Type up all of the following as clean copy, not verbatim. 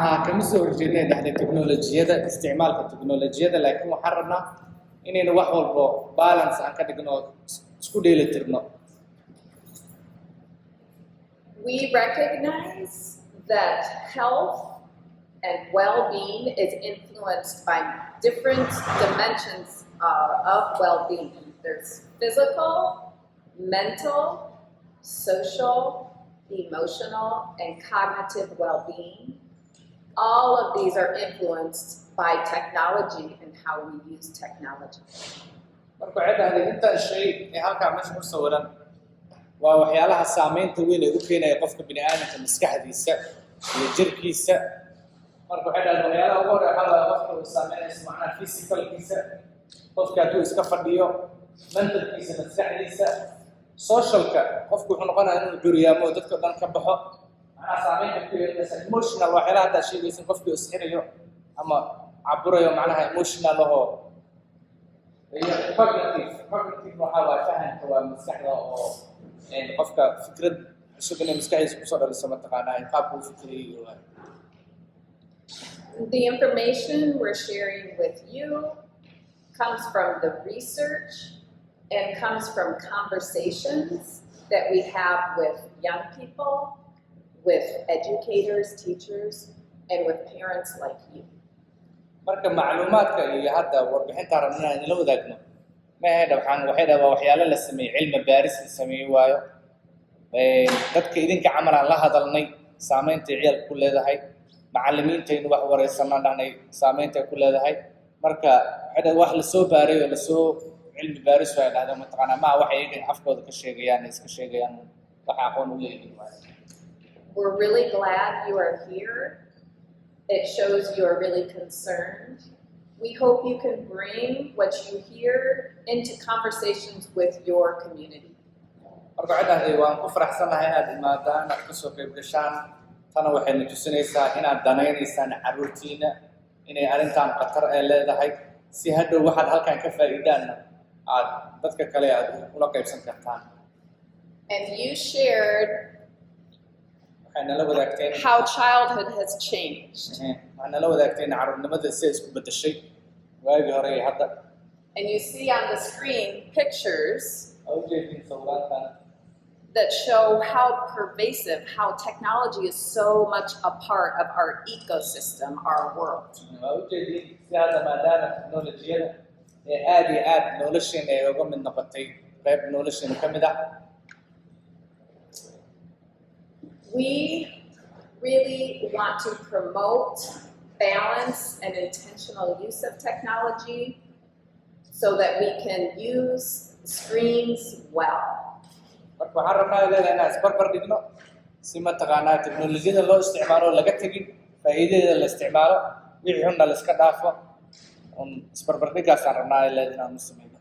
كما soo horjeednay dhexda teknoolajiyada isticmaalka teknoolajiyada laakiin waxaan rabnaa inaynu wax walbo balance aan ka dhigno isku dheelitirno. We recognize that health and well-being is influenced by different dimensions of well-being. There's physical, mental, social, emotional, and cognitive well-being. All of these are influenced by technology and how we use technology. marka cidda inta shay ee halka meesha ku sawiran waa waxyaalaha saameynta weyn ee u keenaya qofka bini'aadamka maskaxdiisa iyo jirkiisa. marka cidda waxyaalaha ugu horeeya waxa qofka uu saameynayso macnaha physicalkiisa, qofka hadduu iska fadhiyo, mentalkiisa, maskaxdiisa, socialka qofku wuxuu noqonayaa inuu guriyaamo dadka dhan ka baxo. macnaha saameynta ku yeelanaysa emotional waxyaalaha hadda sheegaysa qofkii is xirayo ama caburayo macnaha emotional oo cognitive waxa waa fahamka waa maskaxda oo qofka fikrad cusub inay maskaxdiisa kusoo dhaliso mataqaanaa qaabka uu fikirayo. The information we're sharing with you comes from the research and comes from conversations that we have with young people, with educators, teachers, and with parents like you. marka macluumaadka iyo hadda warbixinta rabnaa in la wadaagno ma aha waxaan waxyaalo la sameeyay cilmi baaris la sameeyay waayo dadka idinka camalaan la hadalnay saameynta ciyal ku leedahay macallimiintaynu wax wareysanaa dhahnay saameynta ku leedahay marka wax la soo baaray oo la soo cilmi baaris waa dhahdaa mataqaanaa ma wax ay afkooda ka sheegayaan iska sheegayaan wax aqoon u leeyihiin. We're really glad you are here. It shows you are really concerned. We hope you can bring what you hear into conversations with your community. marka cidda waan ku faraxsanahay inaad imaadaan aad ka soo qayb gashaan tana waxay tusinaysaa inaad danaynaysaan carruurtiina inay arrintan khatar ay leedahay si hadhow waxaad halkan ka faa'iidaana aad dadka kale aad ula qaybsan kartaan. And you shared how childhood has changed. And you see on the screen pictures that show how pervasive, how technology is so much a part of our ecosystem, our world. We really want to promote balance and intentional use of technology so that we can use screens well. marka waxaan rabnaa inaan isbarbar dhigno si mataqaanaa teknoolajiyada loo isticmaalo laga tegin faa'iidadeeda la isticmaalo wixii xunna la iska dhaafo isbarbar dhigaasaan rabnaa inaan sameeyno.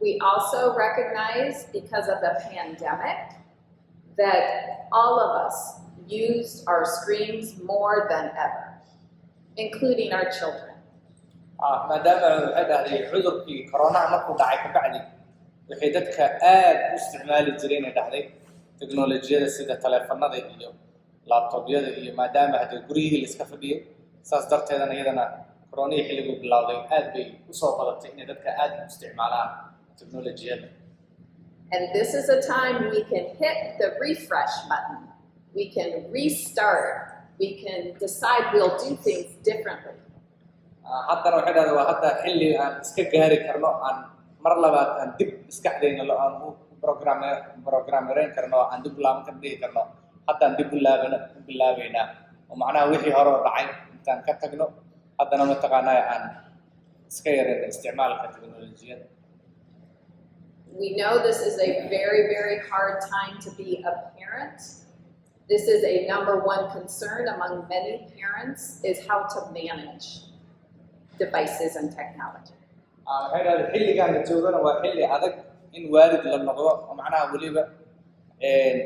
We also recognize because of the pandemic that all of us used our screens more than ever, including our children. maadaama waxay cudurkii koronaha markuu dhacay ka bacdi waxay dadka aad u isticmaali jireen ee dhacday teknoolajiyada sida taleefanada iyo laptopyada iyo maadaama hadda guryihii la iska fadhiyay saas darteedana iyadana koronihii xilliguu bilowday aad bay u soo badatay inay dadka aad u isticmaalaan teknoolajiyada. And this is a time we can hit the refresh button. We can restart. We can decide we'll do things differently. haddana waxay dhahdaa waa hadda xilli aan iska gaari karno aan mar labaad aan dib maskaxdayna aan u programmereyn karno aan dib laaban kan dhihi karno haddaan dib u bilaabaynaa oo macnaha wixii hore oo dhacay intaan ka tagno haddana mataqaanaa aan iska yarayno isticmaalka teknoolajiyada. We know this is a very, very hard time to be a parent. This is a number one concern among many parents is how to manage devices and technology. xilligan la joogana waa xilli adag in waalid la noqdo oo macnaha waliba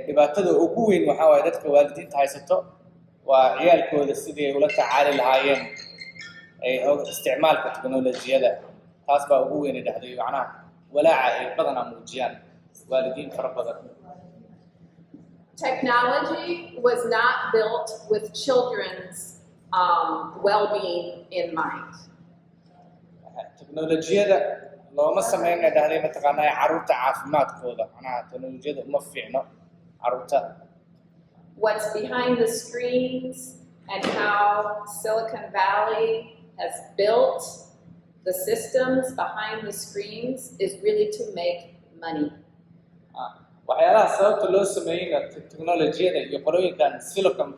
dhibaatada ugu weyn waxa waaye dadka waalidiinta haysato waa ciyaalkooda sidii ula tacaali lahaayeen isticmaalka teknoolajiyada taas baa ugu weyn dhacday macnaha walaaca ay badanaa muujiyaan waalidiin fara badan. Technology was not built with children's well-being in mind. teknolojiyada looma sameynay dhahday mataqaanaa carruurta caafimaadkooda macnaha teknolojiyada uma fiicno carruurta. What's behind the screens and how Silicon Valley has built the systems behind the screens is really to make money. waxyaalaha sababta loo sameeyay teknolojiyada iyo qolooyinkan Silicon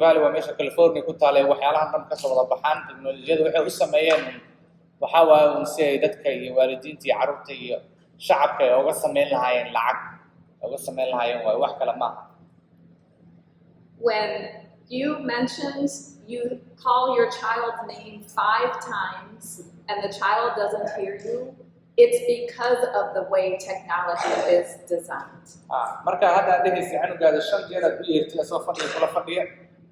Valley waa meesha California ku taal waxyaalaha dhan ka soo wada baxaan teknolojiyada waxay u sameeyeen waxa waaye si ay dadka iyo waalidiinta iyo carruurta iyo shacabka ay uga sameyn lahaayeen lacag uga sameyn lahaayeen waa wax kale ma aha. When you mentioned you call your child's name 5 times and the child doesn't hear you, it's because of the way technology is designed. marka hadda dhigaysi canugaada 5 jeer aad u yeertay soo fadhiyo kula fadhiyo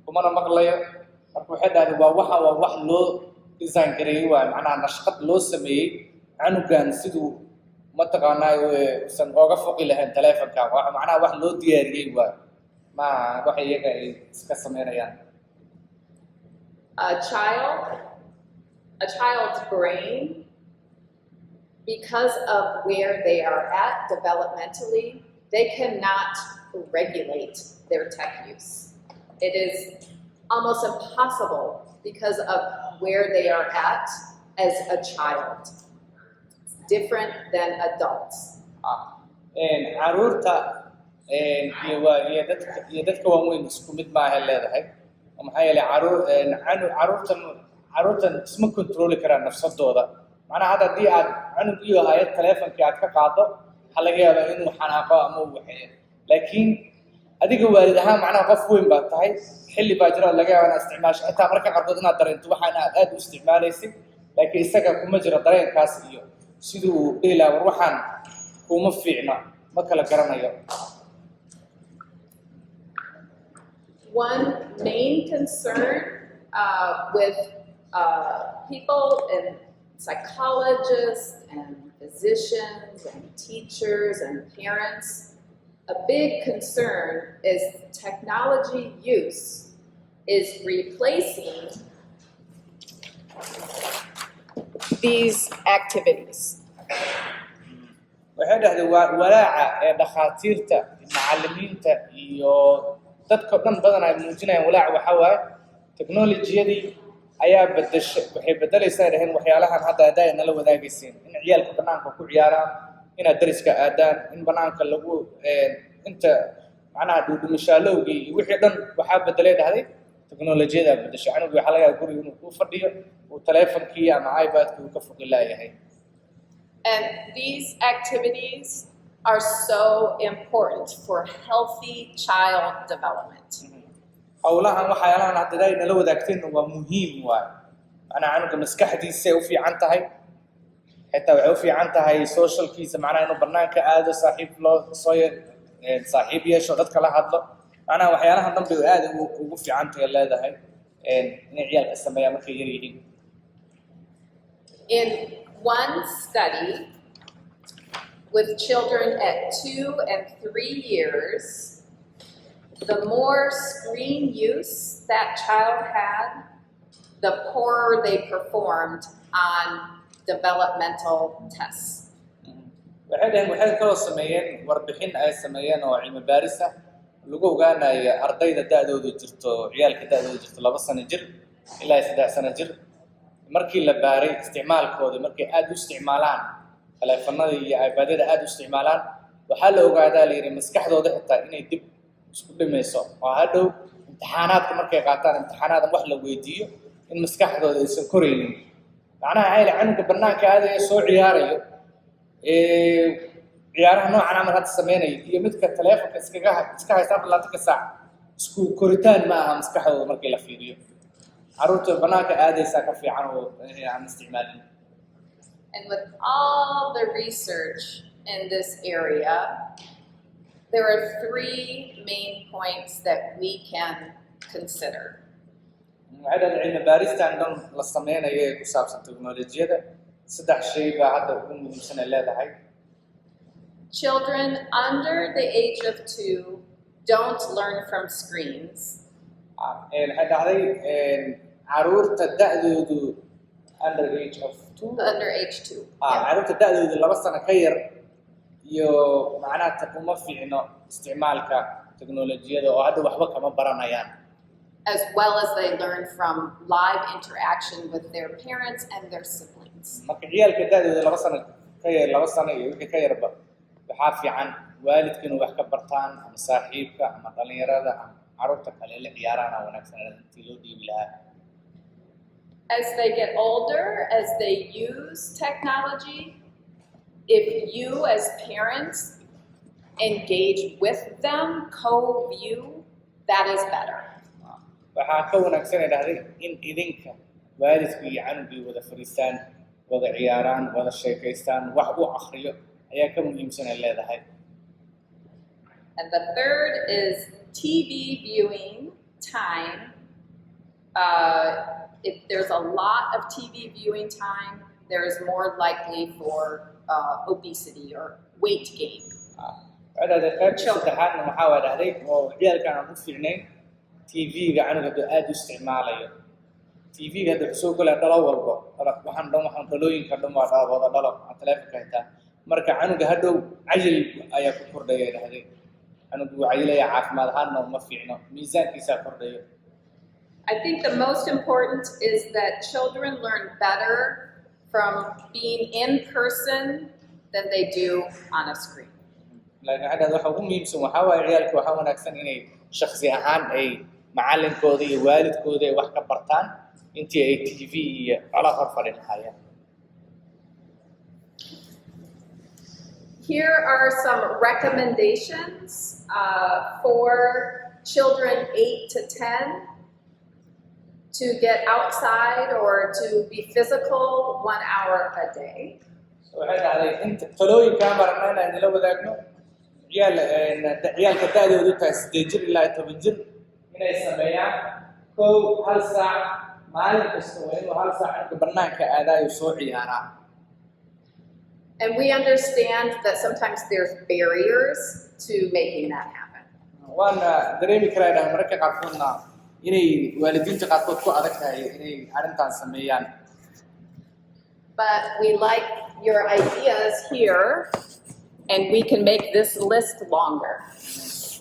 kumana maqlayo marka waxay dhahdeen waa wax loo design gareeyay waa macnaha nashqad loo sameeyay canugan siduu mataqaanaa san ooga foqi lahayn telefonka waa macnaha wax loo diyaariyay waa ma wax iyaga ay iska sameynayaan. A child's brain, because of where they are at developmentally, they cannot regulate their tech use. It is almost impossible because of where they are at as a child. It's different than adults. Carruurta iyo dadka waaweyn isku mid maaha leedahay maxaa yeelay carruurtan isma controli karaan nafsadooda macnaha hadda haddii aad cunug iyo hay'ad telefonkii aad ka qaado waxaa laga yaabaa inuu xanaaqo ama uu waxeeyo laakiin adiga waalid ahaan macnaha qof weyn baa tahay xilli baa jira laga yaabaa inaad isticmaasho xitaa marka qaarkood inaad dareento waxaan aad u isticmaalaysid laakiin isaga kuma jiro dareenkaas iyo siduu uu dhihi lahaa war waxaan kuma fiicna ma kala garanayo. One main concern with people and psychologists and physicians and teachers and parents, a big concern is technology use is replacing these activities. waxay dhahdeen walaaca ee dhakhaatiirta macallimiinta iyo dadka dhan badan ay muujinayaan walaaca waxa waaye teknolojiyadii ayaa waxay bedelaysaa dhahayn waxyaalahan hadda ay nala wadaagayseen in ciyaalka banaanka ku ciyaaraan inaad dariska aadaan in banaanka lagu inta macnaha dhuudhumashaalowgii iyo wixii dhan waxaa bedelay dhahday teknolojiyada bedeshay canugu waxaa laga yaabaa guriga inuu ku fadhiyo uu telefonkii ama iPadkii uu ka fogi laayahay. And these activities are so important for healthy child development. hawlahan waxyaalahan hadda ay nala wadaagteen waa muhiim waay macnaha canuga maskaxdiisa ay u fiican tahay xitaa waxay u fiican tahay socialkiisa macnaha inuu banaanka aado saaxiib yeesho dadka la hadlo macnaha waxyaalahan dhan bay aad ugu fiican tahay leedahay inay ciyaalka sameeyaan markay yar yihiin. In one study with children at 2 and 3 years, the more screen use that child had, the poorer they performed on developmental tests. waxay kaloo sameeyeen warbixin ay sameeyeen oo cilmi baaris ah lagu ogaanayo ardayda da'doodu jirto ciyaalka da'doodu jirto 2 sano jir ilaa 3 sano jir markii la baaray isticmaalkooda markay aad u isticmaalaan telefoonada iyo iPadada aad u isticmaalaan waxaa la ogaadaa leeyahay maskaxdooda xitaa inay dib isku dhimayso oo hadhow imtixaanaadka markay qaataan imtixaanadan wax la weydiiyo in maskaxdooda aysan koraynin macnaha ay canuga banaanka aadaya soo ciyaarayo ciyaaraha noocan camal hadda sameynaya iyo midka telefoonka iska haysta 24 saac isku koritaan ma aha maskaxdooda markii la fiiriyo carruurta banaanka aadaysaa ka fiican oo aan isticmaalin. And with all the research in this area, there are 3 main points that we can consider. waxay cilmi baaristan dhan la sameynayo ee ku saabsan teknolojiyada 3 shay baa hadda ugu muhiimsan leedahay. Children under the age of 2 don't learn from screens. waxay dhacday caruurta da'doodu under age of 2 Under age 2. Yeah. caruurta da'doodu 2 sano ka yar iyo macnaha kuma fiicno isticmaalka teknolojiyada oo hadda waxba kama baranayaan. As well as they learn from live interaction with their parents and their siblings. marka ciyaalka da'dooda 2 sano ka yar 2 sano iyo wixii ka yarba waxaa fiican waalidka inuu wax ka bartaan ama saaxiibka ama dhalinyarada ama caruurta kale la ciyaaraan oo wanaagsan intii loo dhiibi lahaa. As they get older, as they use technology, if you as parents engage with them, co-view, that is better. waxaa ka wanaagsan dhahday in idinka waalidku iyo canugii wada fariistaan wada ciyaaraan wada sheekaystaan wax uu akhriyo ayaa ka muhiimsan ay leedahay. And the third is TV viewing time. If there's a lot of TV viewing time, there is more likely for obesity or weight gain. Ada qaybta saddexaadna waxaa waa dhahday oo ciyaalkan aan u fiicnayn TV-ga canuga aad u isticmaalayo. TV-ga hadda soo galay dhalo walba waxaan dhalooyinka dhan waa wada dhalo telefonka xitaa marka canuga hadhow cayil ayaa ku kordhaya dhahday canugu cayilaya caafimaad ahaanna uma fiicno miisaankiisa kordhayo. I think the most important is that children learn better from being in person than they do on a screen. laakiin hadda waxa ugu muhiimsan waxaa waaye ciyaalku waxaa wanaagsan inay shakhsi ahaan ay macallinkooda iyo waalidkooda ay wax ka bartaan intii ay TV iyo colaad hor fadhi lahaayeen. Here are some recommendations for children 8 to 10 to get outside or to be physical 1 hour a day. waxay dhacday inta talooyinkaan baranaa inaan idinla wadaagno ciyaalka da'doodu tahay 8 jir ilaa 10 jir inay sameeyaan hal saac maalin kasta waa inuu hal saac inta banaanka aadaayo soo ciyaaraa. And we understand that sometimes there's barriers to making that happen. waana dareemi karaa dhahay mararka qaarkoodna inay waalidiinta qaarkood ku adag tahay inay arrintan sameeyaan. But we like your ideas here, and we can make this list longer.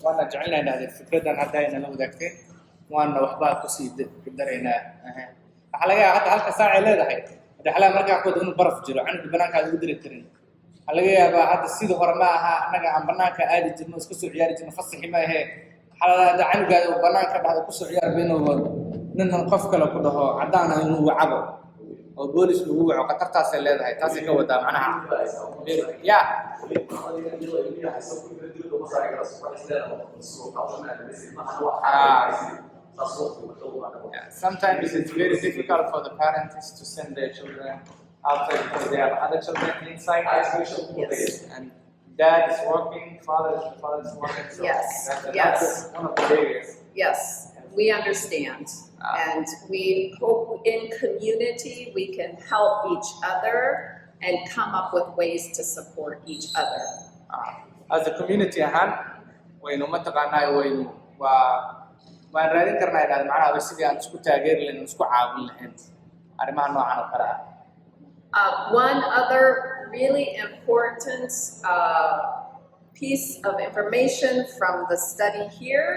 waana jecelnahay dhahday fikradan hadda ayna la wadaagtay waana waxbaa kusii daraynaa. waxaa laga yaabaa hadda halka saac ay leedahay hadda xalaa markaa qaarkood inuu baraf jiro canuga banaanka aad ugu diri karin. waxaa laga yaabaa hadda sidii hore ma aha annaga aan banaanka aadi jirno iska soo ciyaari jirno fasaxi ma ahee hadda canugaada uu banaanka dhahda kusoo ciyaar beenooba ninnan qof kale ku dhaho caddaana inuu wacabo oo boolis lagu waco khatartaasay leedahay taasay ka wadaa macnaha ya sometimes it's very difficult for the parents to send their children outside because they have other children inside. Yes. And dad is working, father is working. So Yes, that's yes. one of the barriers. Yes, we understand. And we hope in community we can help each other and come up with ways to support each other. As a community ahaan waynu mataqaanaa waan raadin karnaa inaad macnaha sidii aan isku taageeri lahayn isku caawin lahayn arrimaha noocan oo kale ah. One other really important piece of information from the study here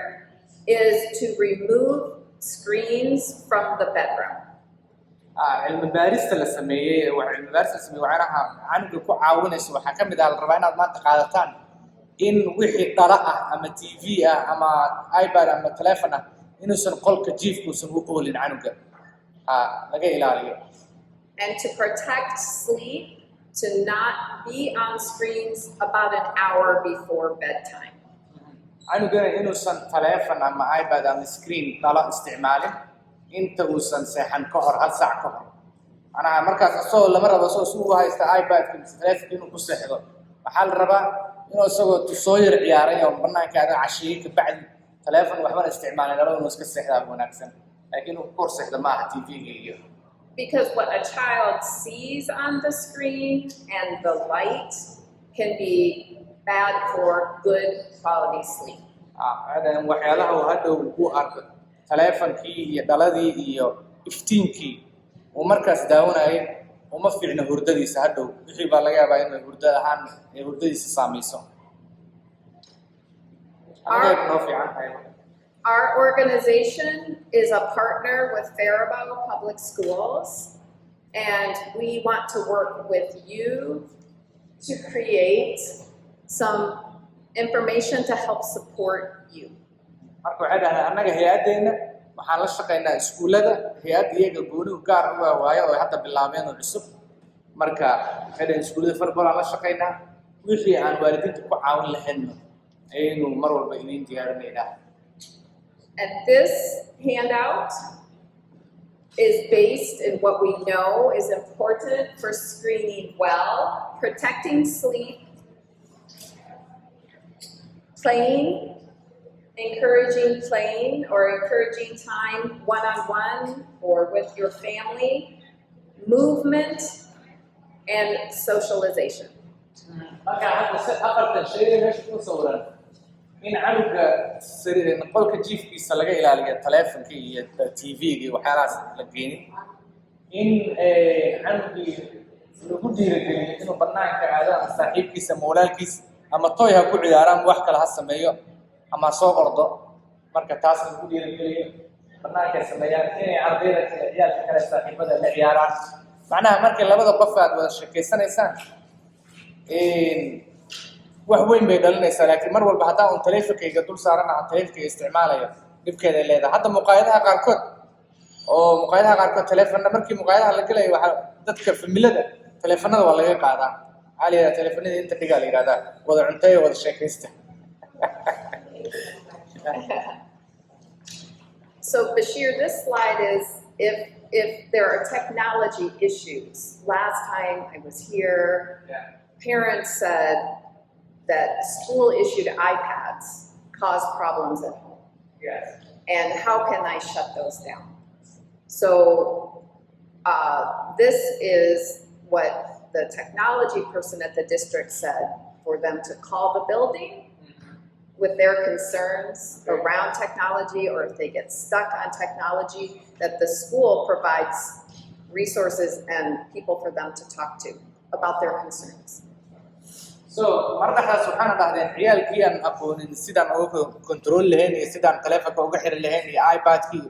is to remove screens from the bedroom. cilmi baarista la sameeyay waxaanaha canuga ku caawinaysa waxaa ka mid ah la rabaa inaad maanta qaadataan in wixii dhala ah ama TV ah ama iPad ama telephone ah inuusan qolka jiifkuusan u oolin canuga laga ilaaliyo. And to protect sleep, to not be on screens about an hour before bedtime. canugana inuusan telephone ama iPad ama screen dhala isticmaalin inta uusan seexan ka hor hal saac ka hor. macnaha markaas asoo lama rabo soo uu haysta iPad-ka ama telephone inuu ku seexdo waxaa la rabaa inuu isagoo soo yar ciyaaray oo banaanka aad cashiye ka bacdi telephone waxba isticmaalin dhalada inuu iska seexdaa wanaagsan laakiin uu kor seexdo ma aha TV-ga iyo. Because what a child sees on the screen and the light can be bad for good quality sleep. Adan waxyaalaha uu hadhow ku arko taleefankii iyo dhaladii iyo iftiinkii uu markaas daawanayay uma fiicna hurdadiisa hadhow wixii baa laga yaabaa inay hurdo ahaan ay hurdadiisa saamayso. Aniga noo fiican tahay. Our organization is a partner with Faribault Public Schools, and we want to work with you to create some information to help support you. Marka waxay dhahdaan annaga hay'adeena waxaan la shaqeynaa iskuulada hay'ad iyaga gooni gaar u ah waayo oo hadda bilaabeen oo cusub. Marka waxay dhahdaan iskuulada Faribault aan la shaqeynaa wixii aan waalidiinta ku caawin lahayn ayaynu mar walba idin diyaarinaynaa. And this handout is based in what we know is important for screening well, protecting sleep, playing, encouraging playing or encouraging time one-on-one or with your family, movement, and socialization. Marka hadda afartan shay meesha ku sawiran in canuga sariir qolka jiifkiisa laga ilaaliyo taleefanka iyo TV-ga iyo waxyaalahaas la geeyay in canugii lagu dhiirigeliyo inuu banaanka aado ama saaxiibkiisa ama walaalkiisa ama toy ha ku ciyaaraan wax kale ha sameeyo ama soo ordo marka taas lagu dhiirigeliyo banaanka sameeyaan inay ardayda kale ciyaalka kale saaxiibada la ciyaaraan macnaha markii labada qof aad wada sheekeysanaysaan wax weyn bay dhalinaysaa laakiin mar walba haddii aan taleefankayga dul saarana taleefankayga isticmaalayo dhibkeeda ay leedahay hadda muqaayadaha qaarkood taleefana markii muqaayadaha la galayo waxa dadka familada taleefanada waa laga qaadaa aliya taleefanada inta dhiga la yiraahdaa wada cunteeyo wada sheekaysta. So Bashir, this slide is if there are technology issues. Last time I was here, parents said that school-issued iPads cause problems at home. Yes. And how can I shut those down? So this is what the technology person at the district said for them to call the building with their concerns around technology, or if they get stuck on technology, that the school provides resources and people for them to talk to about their concerns. So markaas waxaan dhahdeen ciyaalkii aan aqoonin sidaan ugu control lahayn iyo sidaan taleefanka uga xiri lahayn iyo iPad-kii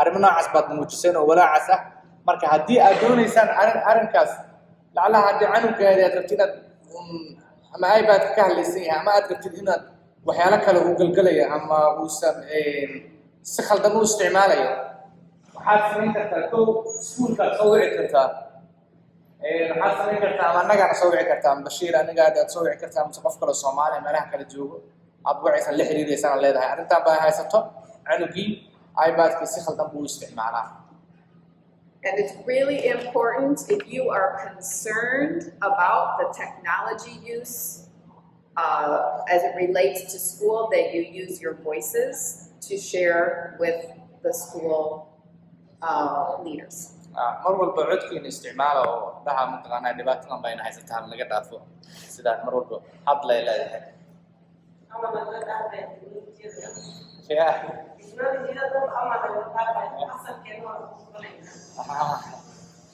arrimo noocaas baad muujiseen oo walaacaas ah marka haddii aad doonaysaan arrinkaas lacalaha haddii canugaada aad rabtid inaad ama iPad-ka ka hadlaysan yahay ama aad rabtid inaad waxyaalo kale u galgalayo ama uusan si khaldan u isticmaalayo waxaad samayn kartaa kow iskuulkaad soo wici kartaa waxaad samayn kartaa ama annagaana soo wici kartaa Bashiir aniga aad soo wici kartaa ama qof kale Soomaali meelaha kala joogo aad wacaysan la xiriiraysan leedahay arrintan baa haysato canugii iPad-ka si khaldan buu isticmaalaa. And it's really important if you are concerned about the technology use as it relates to school that you use your voices to share with the school leaders. mar walba codkiina isticmaala oo dhaha mataqaanaa dhibaatadan bayna haysataa laga dhaafo sidaan mar walba hadlay leedahay.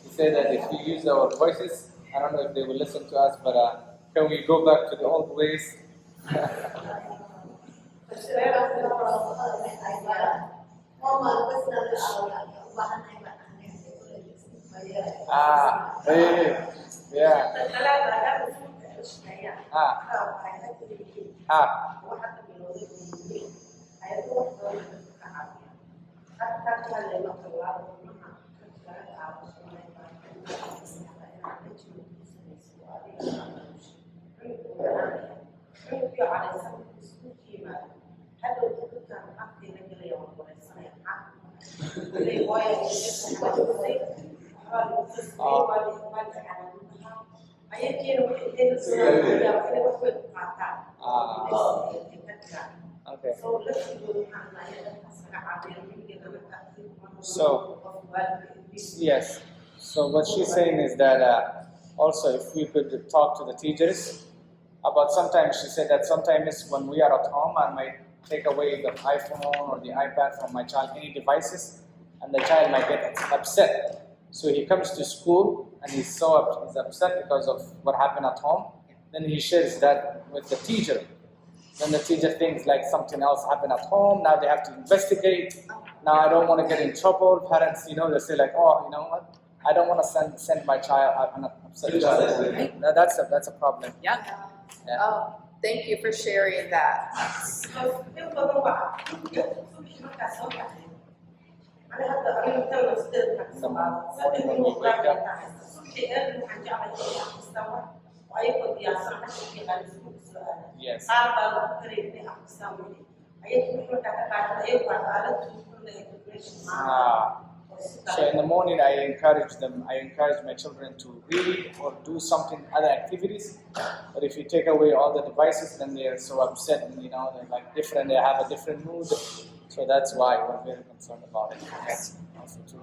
He said that if we use our voices, I don't know if they will listen to us, but can we go back to the old ways? Yeah. Okay. So, yes. So what she's saying is that also if we could talk to the teachers about sometimes she said that sometimes when we are at home and my take away the iPhone or the iPad from my child, any devices, and the child might get upset. So he comes to school and he's upset because of what happened at home. Then he shares that with the teacher. Then the teacher thinks like something else happened at home. Now they have to investigate. Now I don't want to get in trouble. Parents, they say like, oh, you know what? I don't want to send my child an upset child. Now that's a problem. Yeah. Yeah. Oh, thank you for sharing that. Yes. So in the morning, I encourage my children to read or do something, other activities. But if you take away all the devices, then they are so upset, and they're like different. They have a different mood. So that's why we're very concerned about it. Yes. Also too.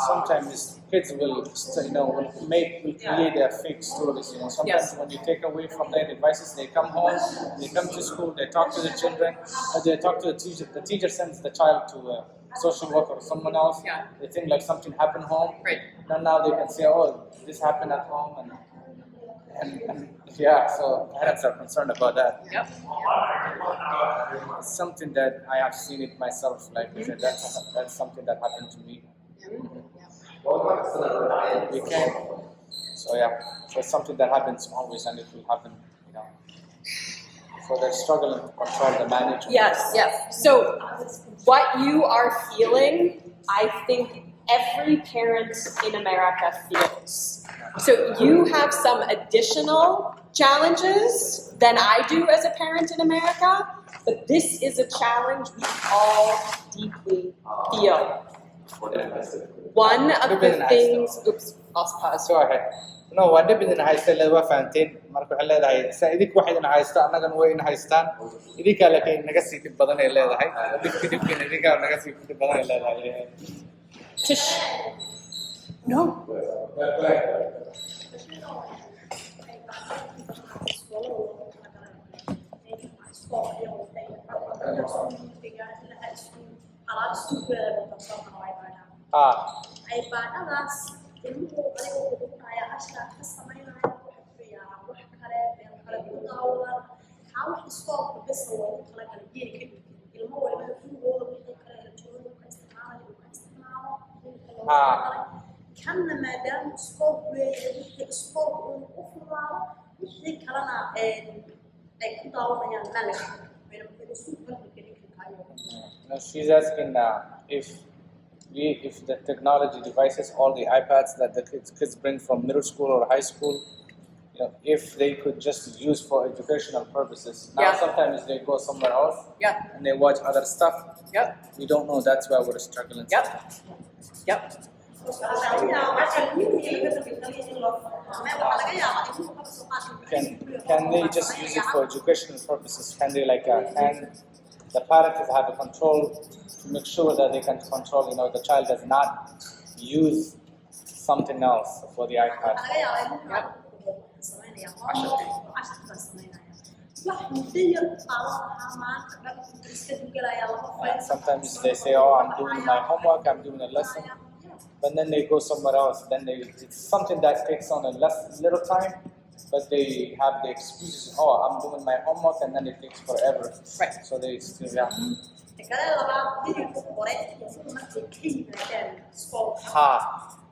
Sometimes kids will create their fake stories. Sometimes Yes. when you take away from their devices, they come home, they come to school, they talk to the children, or they talk to the teacher. The teacher sends the child to a social worker or someone else. Yeah. They think like something happened home. Right. And now they can say, oh, this happened at home, and yeah. So parents are concerned about that. Yep. It's something that I have seen it myself. Like I said, that's something that happened to me. We can. So yeah, so it's something that happens always, and it will happen. So they're struggling to control the management. Yes. So what you are feeling, I think every parent in America feels. So you have some additional challenges than I do as a parent in America, but this is a challenge we all deeply feel. One of the things, I'll pause. Go ahead. No, waa dhib idin haysta ilaa waa fahanteen marka waxay leedahay saa idinku wax idin haysta annagana way in haystaan idinka laakiin naga sii dib badan ay leedahay dhibkiina idinka naga sii dib badan ay leedahay. Tish. No. iPad-adaas ilmuhu adiga uu dhigaya ashka ka sameynaya wax fiican wax kale ku daawadan wax iskoolka bas loogu talagalay geeri ka dhig ilmo waliba fuugooda wixii kale la joogo ka isticmaalo kanna maadaama iskoolku leeyahay wixii iskoolku uu u fudaado wixii kalena ay ku daawanayaan malaga No, she's asking if the technology devices, all the iPads that the kids bring from middle school or high school, if they could just use for educational purposes. Now sometimes they go somewhere else and they watch other stuff. We don't know. That's why we're struggling. Can they just use it for educational purposes? Can they can the parents have a control to make sure that they can control, the child does not use something else for the iPad. Sometimes they say, oh, I'm doing my homework, I'm doing a lesson, but then they go somewhere else. Then it's something that takes on a little time, but they have the excuses, oh, I'm doing my homework, and then it takes forever. Right. So they still,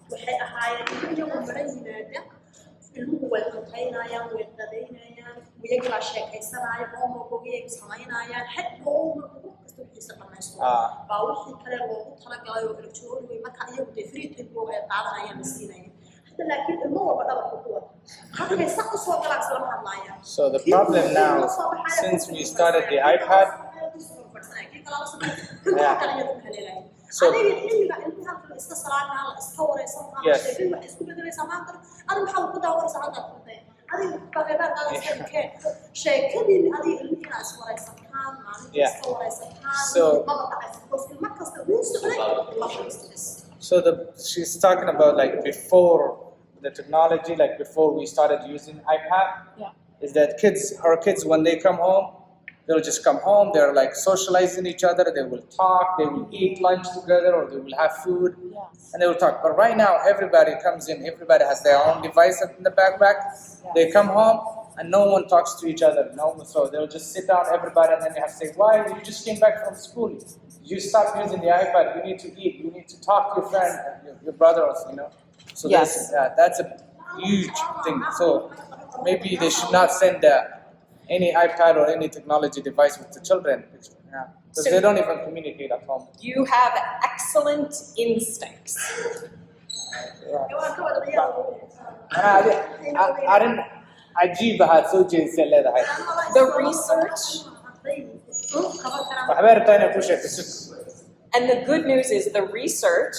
waxay ahaayeen iyagu mara yimaada ilmuhu way qantaynayaan way qadaynayaan iyagaa sheekaysanaya homeworkooga samaynayaan hadda homework ugu kasta wixiisa dhamaysto baa wixii kale loogu talagalay oo elektrooniga marka iyagu dee free time oo ay qaadanayaan masiinayaan hadda laakiin ilmo walba dhabarka ku wada hadda sax u soo galaan isla hadlayaan. So the problem now, since we started the iPad, so iska salaamay iska wareysan Yes. sheekada wax isku bedelaysa maanta adiga waxa ku daawaraysaa hadda qotay adiga baaqeedaan qaadaysa kee sheekadii adiga ilmihiina is wareysataan maalinta Yeah. iska wareysataan So- ma dhacaysa qof ma kasta wuu socday ma fadhiistis So she's talking about like before the technology, like before we started using iPad. Yeah. Is that our kids when they come home, they'll just come home. They're like socializing each other. They will talk. They will eat lunch together, or they will have food, and they will talk. But right now, everybody comes in. Everybody has their own device in the backpack. They come home, and no one talks to each other. No, so they'll just sit down, everybody, and then you have to say, "Why? You just came back from school. You stop using the iPad. You need to eat. You need to talk to your friend, your brother, also, you know." So Yes. that's a huge thing. So maybe they should not send any iPad or any technology device with the children, because So- they don't even communicate at home. You have excellent instincts. waa ka wada ciyaar أنا عجيبة هذا سوتشي سلة هاي. The research وحبير تاني كل شيء في السك. and the good news is the research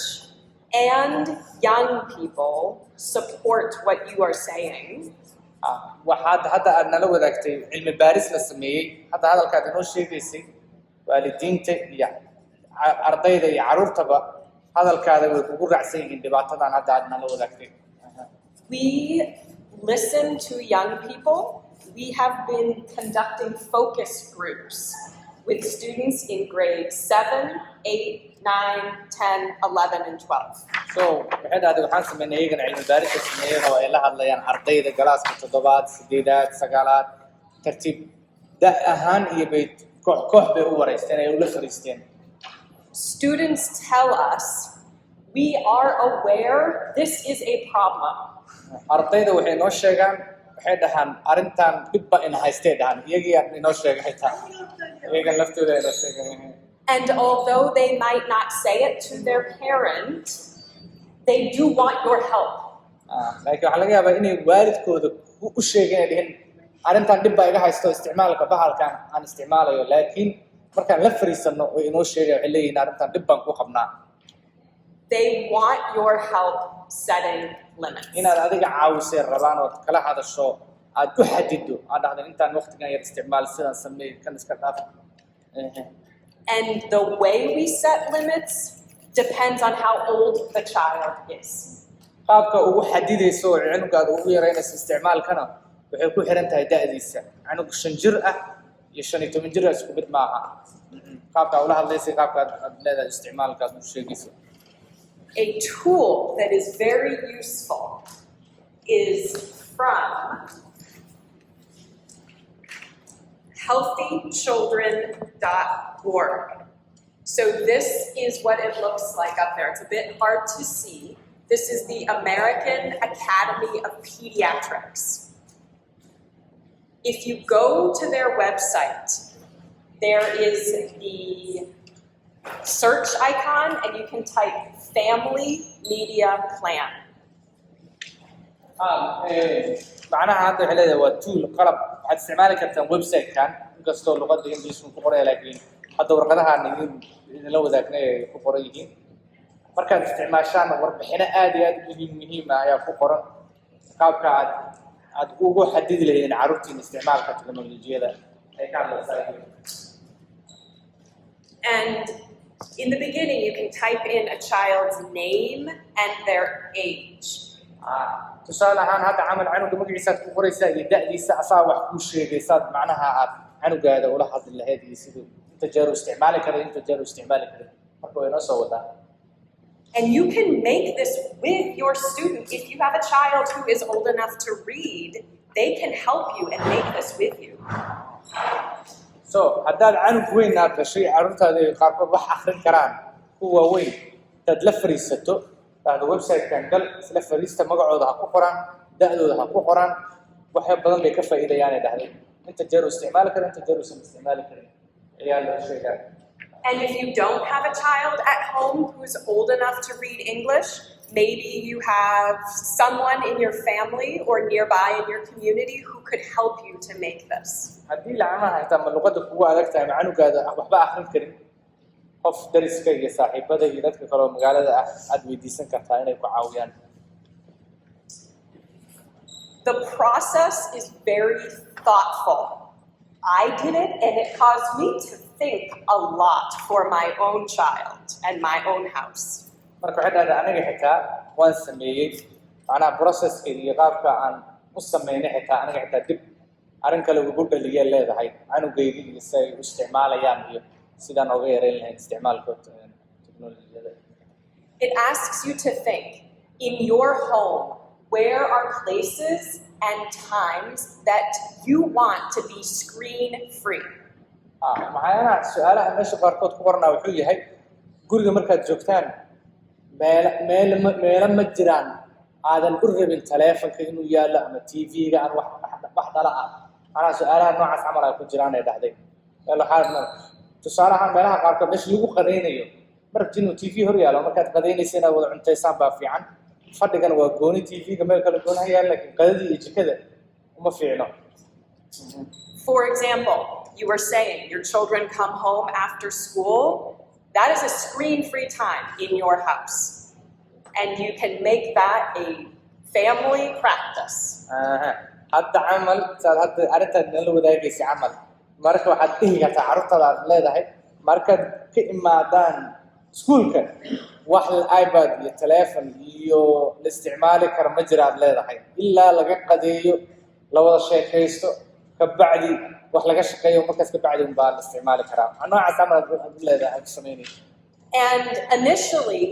and young people support what you are saying. وحد حتى أنا لو ذاكتي علم باريس لسميه حتى هذا الكلام إنه شيء بيسي والدين تيا أرضي ذي عرور تبا هذا الكلام يقول رأسين عند بعضنا هذا أنا لو ذاكتي. We listen to young people. We have been conducting focus groups with students in grades 7, 8, 9, 10, 11, and 12. So بحد هذا وحنا سمينا يجن علم باريس سميه هو إلا هذا يعني أرضي ذي جلاس كتضبات سديدات سجالات ترتيب ده أهان يبيت كوه بأوريستين يقول خريستين. Students tell us, we are aware this is a problem. ardayda waxay noo sheegaan waxay dhahaan arintan dhibba in haystay dhahaan iyaga inoo sheegay xitaa iyaga laftooda inoo sheegay. And although they might not say it to their parent, they do want your help. laakiin waxaa laga yaabaa inay waalidkooda u sheegeen dhihin arintan dhibba iga haysto isticmaalka bahalkan aan isticmaalayo laakiin markaan la fariisano oo inoo sheegay waxay leeyihiin arintan dhibban ku qabnaa. They want your help setting limits. inaad adiga caawisay rabaan oo kala hadasho aad u xadido aad dhahdo intaan waqtigan yar isticmaal sidaan sameey kan iska dhaaf. And the way we set limits depends on how old the child is. qaabka ugu xadidayso oo cunugaada ugu yaraynayso isticmaalkana waxay ku xiran tahay da'diisa. Cunug 5 jir ah iyo 15 jir isku mid maaha. qaabka ula hadlaysay qaabka aad leedahay isticmaalka aad u sheegayso. A tool that is very useful is from healthychildren.org. So this is what it looks like up there. It's a bit hard to see. This is the American Academy of Pediatrics. If you go to their website, there is the search icon and you can type family media plan. معناها هذا عليه هو tool قلب waxaad isticmaali kartaan website kan inkastoo luqadda English ku qoray laakiin hadda warqadaha idin la wadaagnay ku qoran yihiin markaad isticmaashaan warbixino aad iyo aad muhiim ah ayaa ku qoran qaabka aad ugu xadidi lahayn carruurtiin isticmaalka teknolojiyada ay ka hadlaysaa. And in the beginning, you can type in a child's name and their age. tusaale ahaan hadda camal canuga magaciisaad ku qoraysaa iyo da'diisa asaa wax kuu sheegaysaad macnaha aad canugaada ula hadli lahayd iyo siduu inta jeer u isticmaali karay inta jeer u isticmaali karay marka way noo soo wadaa. And you can make this with your student. If you have a child who is old enough to read, they can help you and make this with you. So haddaad canug weyn aad gashay carruurtaada qaarkood wax akhrin karaan kuwa weyn intaad la fariisato هذا ويب سايت كان قال isla fariista magacooda ha ku qoraan da'dooda ha ku qoraan waxay badan bay ka faa'iidayaan dhahday inta jeer u isticmaali kara inta jeer u isticmaali kara ayaa la sheegaa. And if you don't have a child at home who's old enough to read English, maybe you have someone in your family or nearby in your community who could help you to make this. haddii lacanaha inta ma luqadda kugu adag tahay canugaada waxba akhrin karin qof dariska iyo saaxiibada iyo dadka kale oo magaalada ah aad weydiisan kartaa inay ku caawiyaan. The process is very thoughtful. I did it and it caused me to think a lot for my own child and my own house. marka waxay dhahdaa aniga xitaa waan sameeyey macnaha processka iyo qaabka aan u sameynay xitaa aniga xitaa dib arrin kale ugu dhaliyay leedahay canugayga iyo si ay u isticmaalayaan iyo sidaan uga yareyn lahayn isticmaalka teknolojiyada. It asks you to think, in your home, where are places and times that you want to be screen free? maxayna su'aalaha meesha qaarkood ku qornaa wuxuu yahay guriga markaad joogtaan meelo ma jiraan aadan u rabin taleefanka inuu yaallo ama TV-ga aan wax dhala ah. anaa su'aalaha noocaas camal ay ku jiraan ay dhahday. tusaalahaan meelaha qaarkood meesha lagu qadaynayo marka inuu TV hor yaallo markaad qadaynaysa inaad wada cuntaysaan baa fiican. fadhigana waa gooni TV-ga meel kale gooni ha yaal laakiin qadadii iyo jikada uma fiicno. For example, you were saying your children come home after school. That is a screen-free time in your house. And you can make that a family practice. hadda camal saad hadda arrintaad nala wadaagaysa camal marka waxaad dhihi kartaa carruurtaada aad leedahay markaad ka imaadaan iskuulka wax iPad iyo telephone iyo la isticmaali karo ma jira aad leedahay ilaa laga qadeeyo la wada sheekaysto kabacdi wax laga shaqeeyo markaas kabacdi baa la isticmaali karaa noocaas camal aad leedahay aad sameynayso. And initially,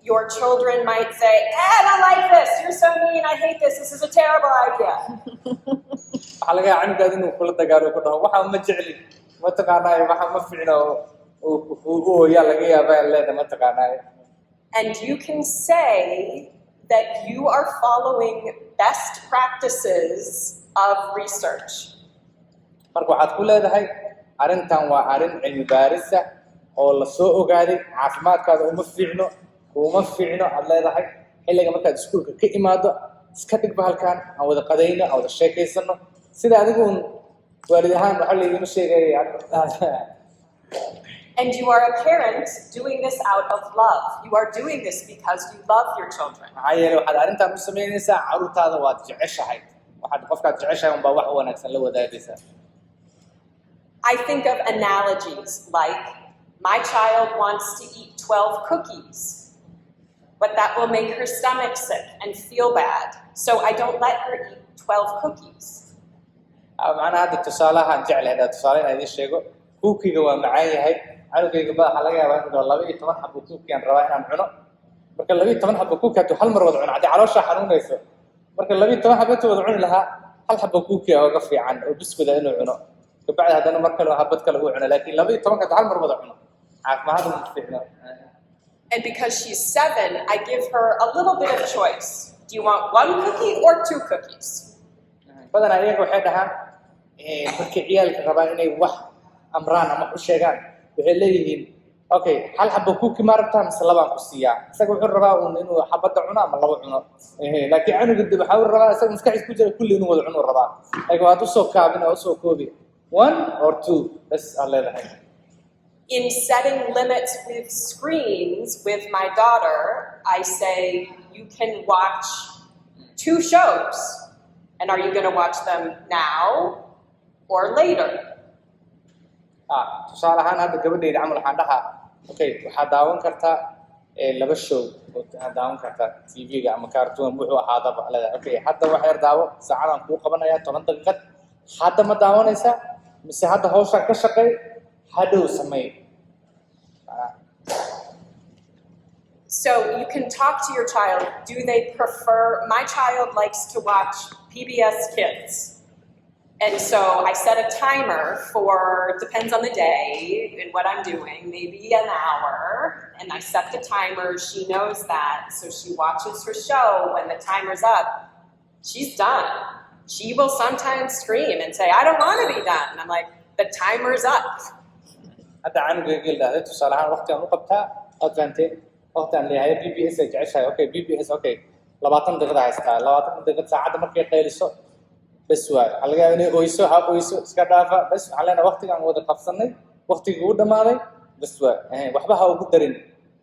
your children might say, I don't like this, you're so mean, I hate this is a terrible idea. waxaa laga yaabaa canugaada inuu kula dagaalo ku dhaho waxa ma jecli ma taqaanaayo waxa ma fiicno uu ooyaa laga yaabaa leeda ma taqaanaayo. And you can say that you are following best practices of research. marka waxaad ku leedahay arrintan waa arrin cilmi baaris ah oo la soo ogaaday caafimaadkaada uma fiicno aad leedahay xilliga markaad iskuulka ka imaado iska dhigba halkan aan wada qadayno aan wada sheekaysano sida adiguun waalid ahaan waxa laydima sheegaya. And you are a parent doing this out of love. You are doing this because you love your children. maxaa yeelay waxaad arrintan u samaynaysaa carruurtaada waad jeceshahay waxaad qofkaad jeceshahay unbaa wax wanaagsan la wadaagaysaa. I think of analogies like my child wants to eat 12 cookies, but that will make her stomach sick and feel bad. So I don't let her eat 12 cookies. macnaha hadda tusaalahaan jeclahay hadda tusaale inaan idiin sheego kuukiga waa macaan yahay canugayga waxaa laga yaabaa inuu dhaho 12 xabo kuuki aan rabaa inaan cuno marka 12 xabo kuuki hadduu hal mar wada cuno haddii caloosha xanuunayso marka 12 xabo intuu wada cuni lahaa hal xabo kuuki aa uga fiican oo biskuda inuu cuno kabacdi haddana mar kale habad kale uu cuno laakiin 12 hadduu hal mar wada cuno caafimaad uma fiicno. And because she's 7, I give her a little bit of choice. Do you want 1 cookie or 2 cookies? badanaa iyaga waxay dhahaan markay ciyaalka rabaan inay wax amraan ama u sheegaan waxay leeyihiin okay hal xabo kuuki ma rabtaa mise labaan ku siiyaa isaga wuxuu rabaa inuu xabadda cuno ama laba cuno laakiin canuga dib waxa uu rabaa isaga maskaxdiisa ku jira kulli inuu wada cuno rabaa laakiin waad usoo kaabin oo usoo koobi 1 or 2 bas aan leedahay. In setting limits with screens with my daughter, I say you can watch 2 shows. And are you going to watch them now or later? tusaale ahaan hadda gabadhayda camal waxaan dhahaa okay waxaad daawan kartaa 2 show waxaad daawan kartaa TV-ga ama cartoon wuxuu ahaadaba leedahay okay hadda wax yar daawo saacadaan kuu qabanayaa 10 daqiiqad hadda ma daawanaysaa mise hadda hawshaan ka shaqeey hadhow samey. So you can talk to your child. Do they prefer, my child likes to watch PBS Kids. And so I set a timer for, depends on the day and what I'm doing, maybe an hour. And I set the timer, she knows that. So she watches her show. When the timer's up, she's done. She will sometimes scream and say, I don't want to be done. And I'm like, the timer's up. hadda canugayga ilaahay tusaale ahaan waqtigaan u qabtaa aad fahanteen waqtigaan leeyahay PBS ay jeceshahay okay PBS okay 20 daqiiqad haystaa 20 daqiiqad saacadda markay qayliso bas waay waxaa laga yaabaa inay oyso iska dhaafa bas waxaan leenahay waqtigaan wada qabsanay waqtigii uu dhammaaday bas waa waxba ha ugu darin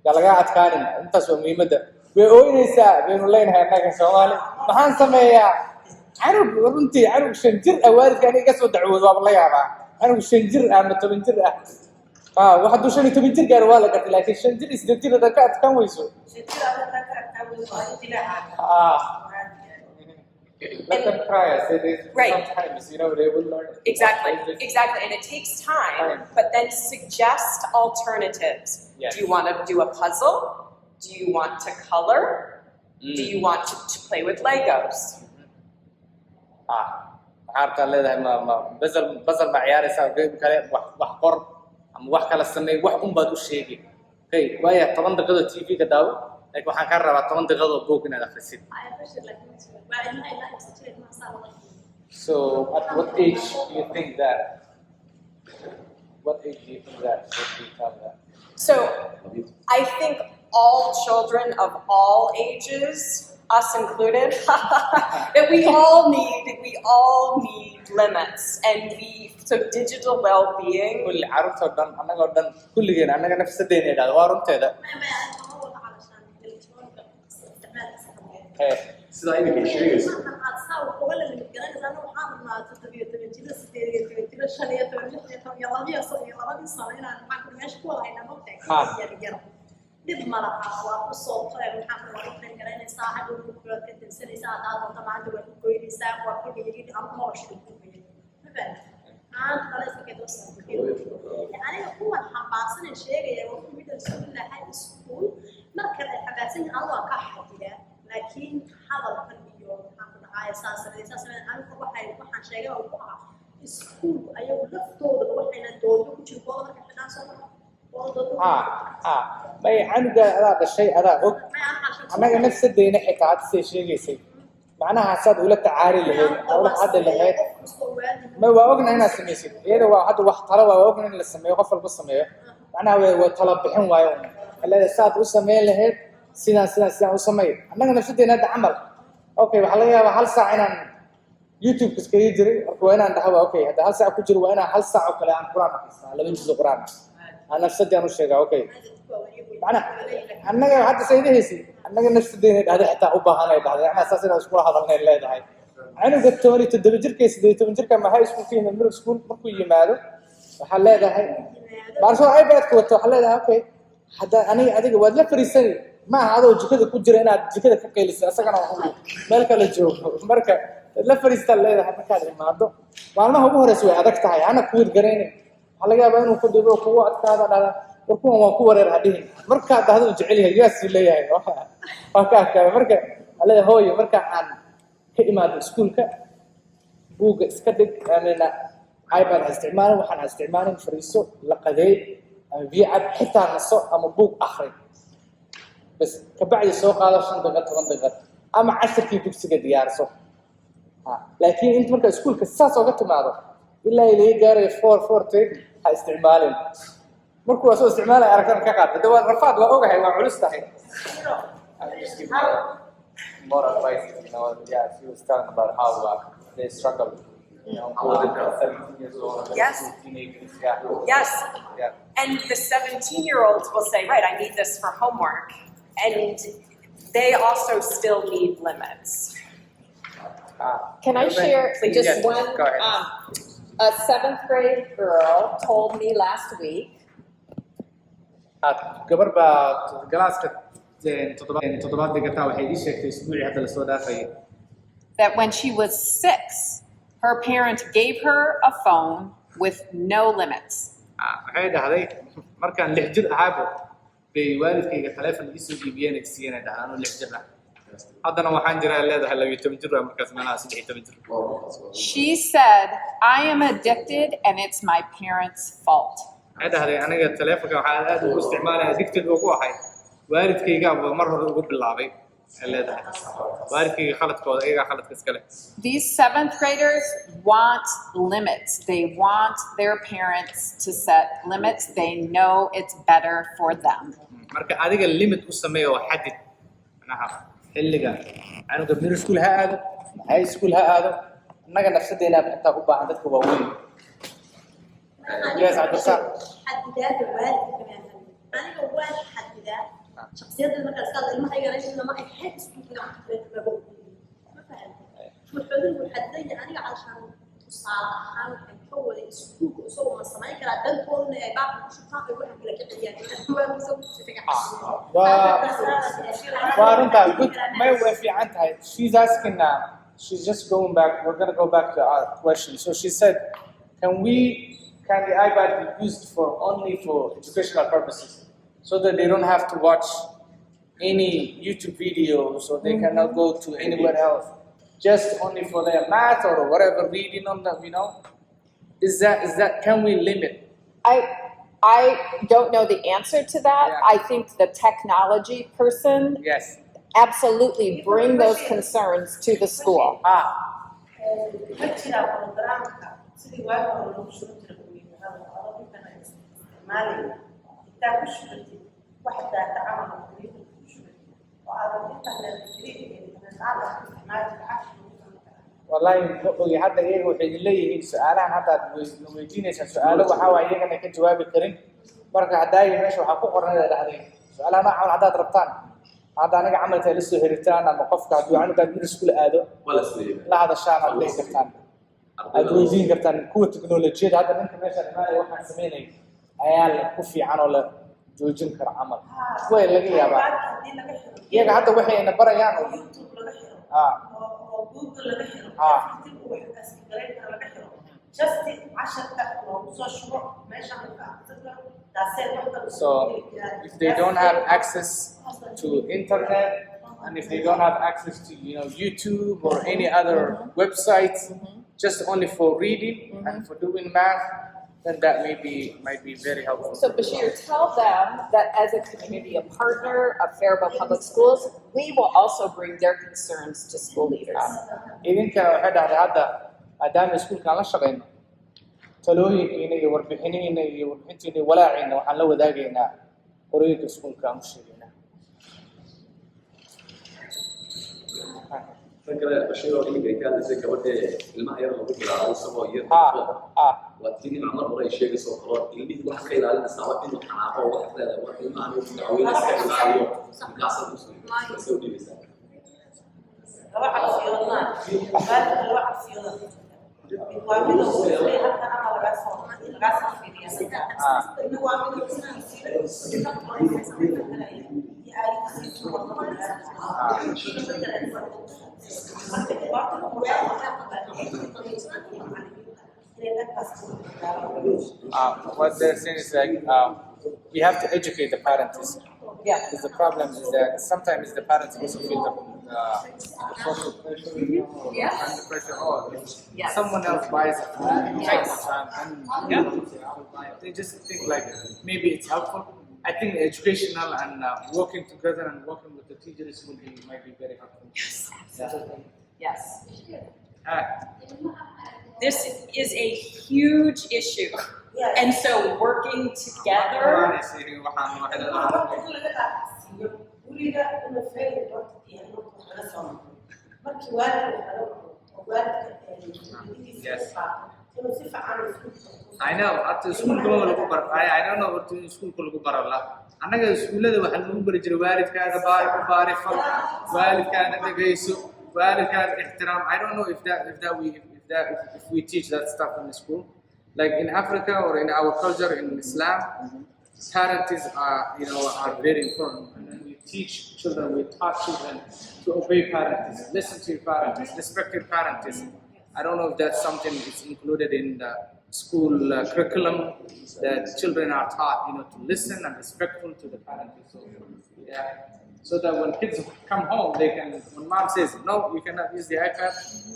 yaa laga adkaanin intaas waa muhiimadda way ooynaysaa baynu leenahay annaga Soomaali maxaan sameeyaa carab runtii carab 5 jir waalidka aniga soo dacwoodo waa la yaabaa anigu 5 jir ama 10 jir waxa duu 15 jir gaar waa la gartay laakiin 5 jir is dadka ka adkaan weyso let them try it. Right. Sometimes, you know, they will learn. Exactly, and it takes time, but then suggest alternatives. Yes. Do you want to do a puzzle? Do you want to color? Do you want to play with Legos? عارفة leedahay ma basal ma ciyaaraysaa game kale wax qor ama wax kala sameey wax baad u sheegi okay waaya 10 daqiiqo TV ka daawo laakiin waxaan ka rabaa 10 daqiiqo book inaad akhrisid so at what age do you think that should be taught that So I think all children of all ages, us included, that we all need limits, and so digital well-being. كل عروسة دم أنا قدام كل جينا أنا قد نفس الدين هذا وارم تدا sida ay sheegayso dib ma laha waa ku soo qoray waxaan ku wada garanaysaa hadda ku kula ka tirsanaysaa hadaad doonto maanta waa ku goynaysaa waa ku dhigid ama nolosha ku goynaysaa aan kala iska doorsan aniga kuwa xambaarsan sheegaya waa ku mid ah high school marka ay xambaarsan Allah ka xadiya laakiin hadalkan iyo waxaan ku dhahay asaas aniga waxaan sheegay oo ku ah school ayagu laftooda waxayna doodo ku jirto marka xidhan soo may canuga adaa dhashay adaa og annaga nafsadeena xitaa had say sheegaysay macnaha saad ula tacaari lahayd ula hadda lahayd ma waa ogna inaad samaysid iyada waa hadda wax talo waa ogna in la sameeyo qof walba sameeyo macnaha way tala bixin waayo alada saad u sameyn lahayd sidaan u sameey annaga nafsadeena hadda camal okay waxa laga yaabaa hal saac inaan YouTube iskaga jiray marka waa inaan dhaho okay hadda hal saac ku jiro waa inaan hal saac oo kale aan quraan akhristo 2 juz quraan أنا نفسي أنا وشيء أوكي أنا حتى سيدهيسي أنا نفسي هذا حتى أبغى أنا هذا أنا أساسا أسبوع هذا من اللي هذا أنا قلت توني تدبجر كيس دي تدبجر كم هاي سكول فيه من سكول مكوي يماله وحلا هذا هاي بارسو أي بيت كوت وحلا هذا أوكي حتى أنا أديك ولا فريسني ما هذا وجكده كوجر أنا جكده كقيل أساسا أنا مالك الجو مركا لا فريست اللي هذا حتى كذا ما هذا وأنا هو رسوي هذا كتاعي أنا كود جريني laga yaabaa inuu ku dhibo kuwa adkaada dhala warkuwan waa ku wareer hadhiin marka dhahdo jecel yahay yaas leeyahay waa ka marka alada hooyo marka aan ka imaado iskuulka buuga iska dhig amina iPad isticmaalin waxaan isticmaalin fariiso la qaday ama biicad xitaa naso ama buug akhri bas ka bacdi soo qaado 5 daqiiqo 10 daqiiqo ama 10 dugsiga diyaarso laakiin inta marka iskuulka saas uga timaado ilaa ilaa gaaray 4 استعمالين مركو اسو استعمال اركان كقاد دوا رفاد waa ogahay waa culus tahay more advice you know yeah she was telling about how they struggle you know 17 years old yes teenagers yes and the 17-year-olds will say right I need this for homework and they also still need limits Can I share just yes, one? go ahead. A 7th grade girl told me last week gabar baa galaaska toddobaad dhigata waxay ii sheegtay isbuucii hadda la soo dhaafay that when she was 6, her parent gave her a phone with no limits. waxay dhahday markaan 6 jir ahaabo bay waalidkayga telefoon ii soo iibiyeen siiyeen dhahaan oo 6 jir ah haddana waxaan jiraa leedahay 12 jir markaas meelaha 13 jir She said, I am addicted and it's my parents' fault. waxay dhahday aniga telefoonka waxaan aad ugu isticmaalay addicted ugu ahay waalidkayga mar hore ugu bilaabay leedahay waalidkayga khaladkooda iyaga khaladka iska leh These 7th graders want limits. They want their parents to set limits. They know it's better for them. marka adiga limit u sameeyo xadid manaha xilliga aniga middle school ha aado high school ha aado annaga nafsadeena xitaa u baahan dadka waaweyn yes I just حددات الوالد كمان أنا لو واحد حددات شخصيات المركز قال لما هي ليش لما يحب يسكت عن الباب ما فهم شو الحلول والحدين أنا عشان صراحة أنا حول السوق وسوى الصناعة كلا دكتور بعض شو كان يقول لك كده يعني هو مسوي في وارنتا good ما يوافي عنها. She's asking she's just going back. We're gonna go back to our question. So she said, can the iPad be used only for educational purposes, so that they don't have to watch any YouTube videos, or they cannot go to anywhere else, just only for their math or whatever reading on them, you know? Is that can we limit? I don't know the answer to that. Yeah. I think the technology person Yes. absolutely bring those concerns to the school. والله hadda iyaga waxay leeyihiin su'aalahan hadda aad weydiinaysaa su'aalo waxa waa iyagana ka jawaabi karin marka hadaayi meesha waxaa ku qoran inay dhahdeen su'aalaha noocan haddaad rabtaan hadda anaga camalka la soo xiriirtaan ama qofka hadduu canugaad mid iskuul aado la hadashaan aad leeyi kartaan aad weydiin kartaan kuwa teknolojiyada hadda ninka meesha imaanaya waxaan sameynaya ayaa ku fiican oo la joojin kara camal way laga yaabaa iyaga hadda waxayna barayaan Google laga helo waxa iska garay laga helo just 10 oo soo shubo meesha so if they don't have access to internet and if they don't have access to YouTube or any other websites, just only for reading and for doing math, then that might be very helpful. So Bashir, tell them that as a community, a partner of Faribault Public Schools, we will also bring their concerns to school leaders. idinka waxay dhahday hadda maadaama iskuulkaan la shaqeyno talooyinkiina iyo warbixinihiina iyo warbixintiina iyo walaaciina waxaan la wadaagaynaa qorooyinka iskuulka aan u sheegaynaa فكرة بشير اللي كان زي كبده الماء يرى بقول على الصبا يرى وتيجي عمر ولا شيء سو خلاص اللي واحد خير على النساء إنه حناقة واحد لا واحد الماء يتعاون يسكت عليه كاسة مسوي دي بس لوعد سيوطنا بعد لوعد سيوطنا وعملوا سيوطنا حتى أنا الغاصة في رياسة إنه وعملوا what they're saying is like we have to educate the parents. Yeah. Because the problem is that sometimes the parents also feel the social pressure, and the pressure. Oh, Yes. someone else buys it for me. And they just think like maybe it's helpful. I think educational and working together and working with the teachers might be very helpful. Yes, absolutely. Yes. This is a huge issue. And so working together. Yes. I know. After school, I don't know what to school. Annaga iskuulada waxa lagu bari jiray waalidkaaga baari fal waalidkaaga dhageyso waalidkaaga ixtiraam. I don't know if we teach that stuff in the school. Like in Africa or in our culture in Islam, parents are very important. And when we teach children, we taught children to obey parents, listen to your parents, respect your parents. I don't know if that's something that's included in the school curriculum, that children are taught, to listen and respectful to the parents. So, so that when kids come home, when mom says, no, you cannot use the iPad,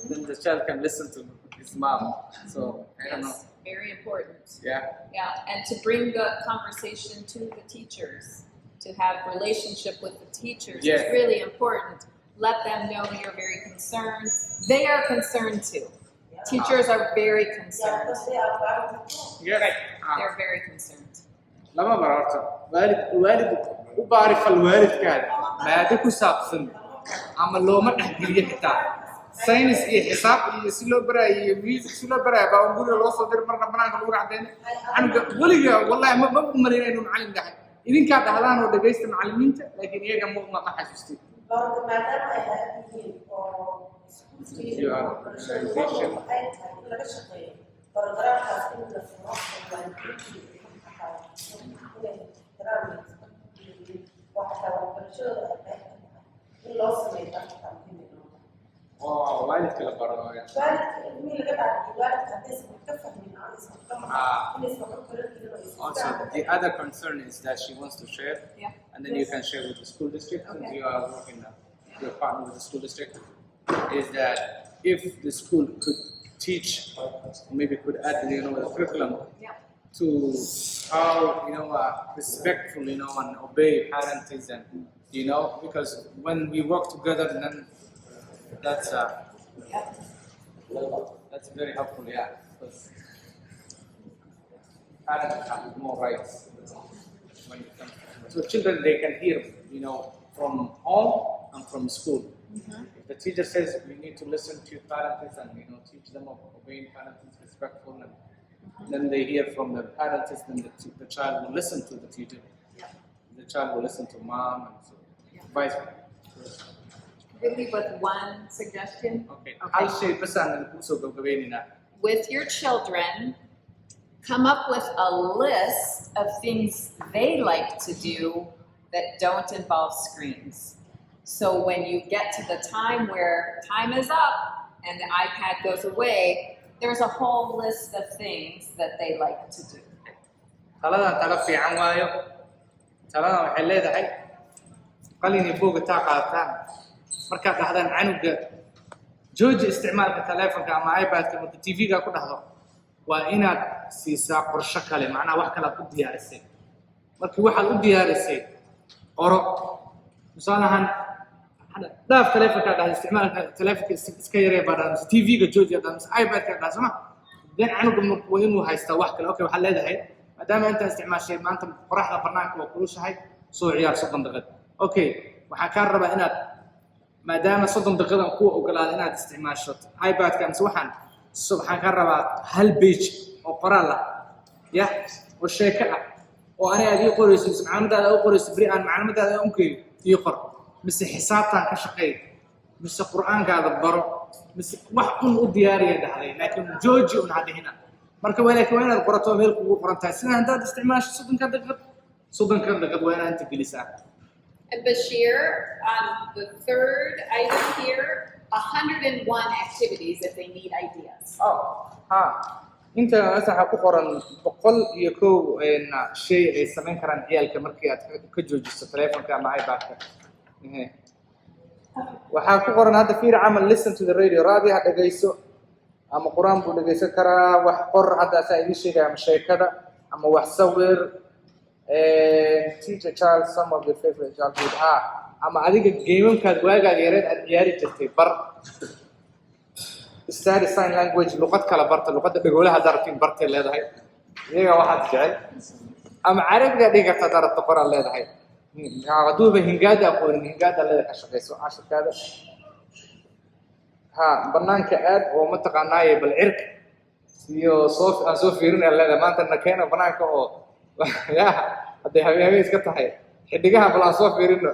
then the child can listen to his mom. So, I don't know. Very important. Yeah. Yeah, and to bring the conversation to the teachers, to have relationship with the teachers Yes. is really important. Let them know you're very concerned. They are concerned too. Teachers are very concerned. Yes. They're very concerned. lama bararto waalid u baari fal waalidkaada maada ku saabsan ama looma dhexgeliyo xitaa science iyo xisaab iyo si loo barayo iyo music si loo barayo baa guriga loo soo diray marna banaanka lagu racdeynay canuga weliga wallahi ma u maleynay inuu macallin dhahay idinkaa dhahdaan oo dhagaysta macallimiinta laakiin iyaga ma xasuustay waalidka la baro Also, the other concern is that she wants to share, and then you can share with the school district, since you are working, your partner with the school district, is that if the school could teach, maybe could add, the curriculum to how, respectful, and obey parents, and, because when we work together, then that's very helpful, yeah. Because parents have more rights when it comes to, so children, they can hear, from home and from school. If the teacher says we need to listen to parents and teach them of obeying parents, respectful, and then they hear from the parents, then the child will listen to the teacher. The child will listen to mom, and so vice versa. Really with one suggestion? Okay. I'll say With your children, come up with a list of things they like to do that don't involve screens. So when you get to the time where time is up and the iPad goes away, there's a whole list of things that they like to do. taladan tala fiican waayo taladan waxay leedahay qalin iyo buug taa qaataan marka dhahdaan canuga jooji isticmaalka telefoonka ama iPad-ka ama TV-ga ku dhahdo waa inaad siisaa qorshe kale macnaha wax kale ku diyaarisay markii waxaad u diyaarisay qoro misaalahan dhaaf telefoonka dhahdo isticmaalka telefoonka iska yaree baadhaan TV-ga jooji ama iPad-ka dhahdo dan canuga waa inuu haystaa wax kale okay waxa leedahay maadaama inta isticmaashay maanta qoraxda barnaamijka waa kulushahay soo ciyaar 30 daqiiqo okay waxaan ka rabaa inaad maadaama 30 daqiiqo ku ogolaado inaad isticmaasho iPad-ka ama waxaan ka rabaa hal page oo qoraal ah oo sheeko ah oo aniga aad ii qorayso macluumaadada u qorayso bari aan macluumaadada u keenay ii qor mise xisaabtan ka shaqeey mise quraankaada baro mise wax u diyaariya dhahday laakiin jooji una hadhina marka walaak waa inaad qorato meel kugu qorantahay sida haddaad isticmaasho 30 daqiiqo waa inaad inta gelisaa. And Bashir, on the third item here, 101 activities if they need ideas. Inta waxa ku qoran 101 shay ay sameyn karaan ciyaalka markii aad ka joojiso telefoonka ama iPad-ka. Waxa ku qoran hadda fiir camal listen to the radio raadi ha dhageyso ama quraan buu dhageysan karaa wax qor hadda saa idin sheegay ama sheekada ama wax sawir teach a child some of your favorite childhood ama adiga geemankaad waagaad yareed aad ciyaari jirtay bar study sign language luqad kala barta luqadda dhagoolaha darafin bartay leedahay iyaga waxaad jecel ama carabiga dhigarta darafta qoraal leedahay haduuba hingaada aqoonin hingaada leedahay ka shaqeyso cashirkaada banaanka aad oo ma taqaanaaye bal cirka iyo soo fiirinaya leedahay maanta nakeena banaanka oo hadday habeen iska tahay xidigaha bal aan soo fiirino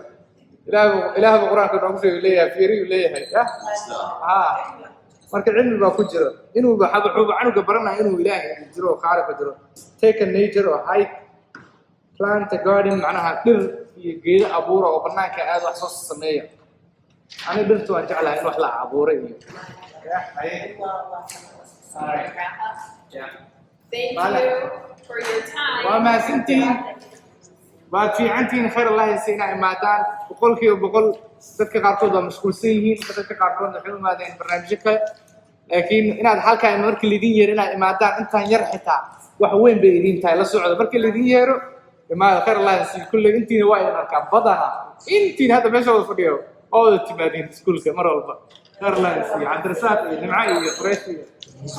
ilaahu quraanka noogu sheegay leeyahay fiiriyu leeyahay marka cilmi baa ku jiro inuu canuga baranayo inuu ilaahay jiro oo qaar ka jiro take a nature or hike plant a garden macnaha dhir iyo geedo abuura oo banaanka aad wax soo sameeya ani dhirtu waan jeclahay in wax la abuuray iyo Thank you for your time. وما سنتين بعد في عندي خير الله يسينا إمادان وقول كي وبقول تذكر قارتودا مشكول سيهين تذكر قارتودا حلو ما دين برنامجك لكن إن هذا حال كان مركل اللي دين يرنا إمادان أنت يرحتها وحوين بيدين تاي للسعودة مركل اللي دين يرو إما خير الله يسينا كل أنت نوايا مركب بدها أنت هذا مش هو الفيديو أول تبادين سكول كمرة والله خير الله يسينا عند رسالة اللي معي قريشي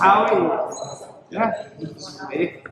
حاوي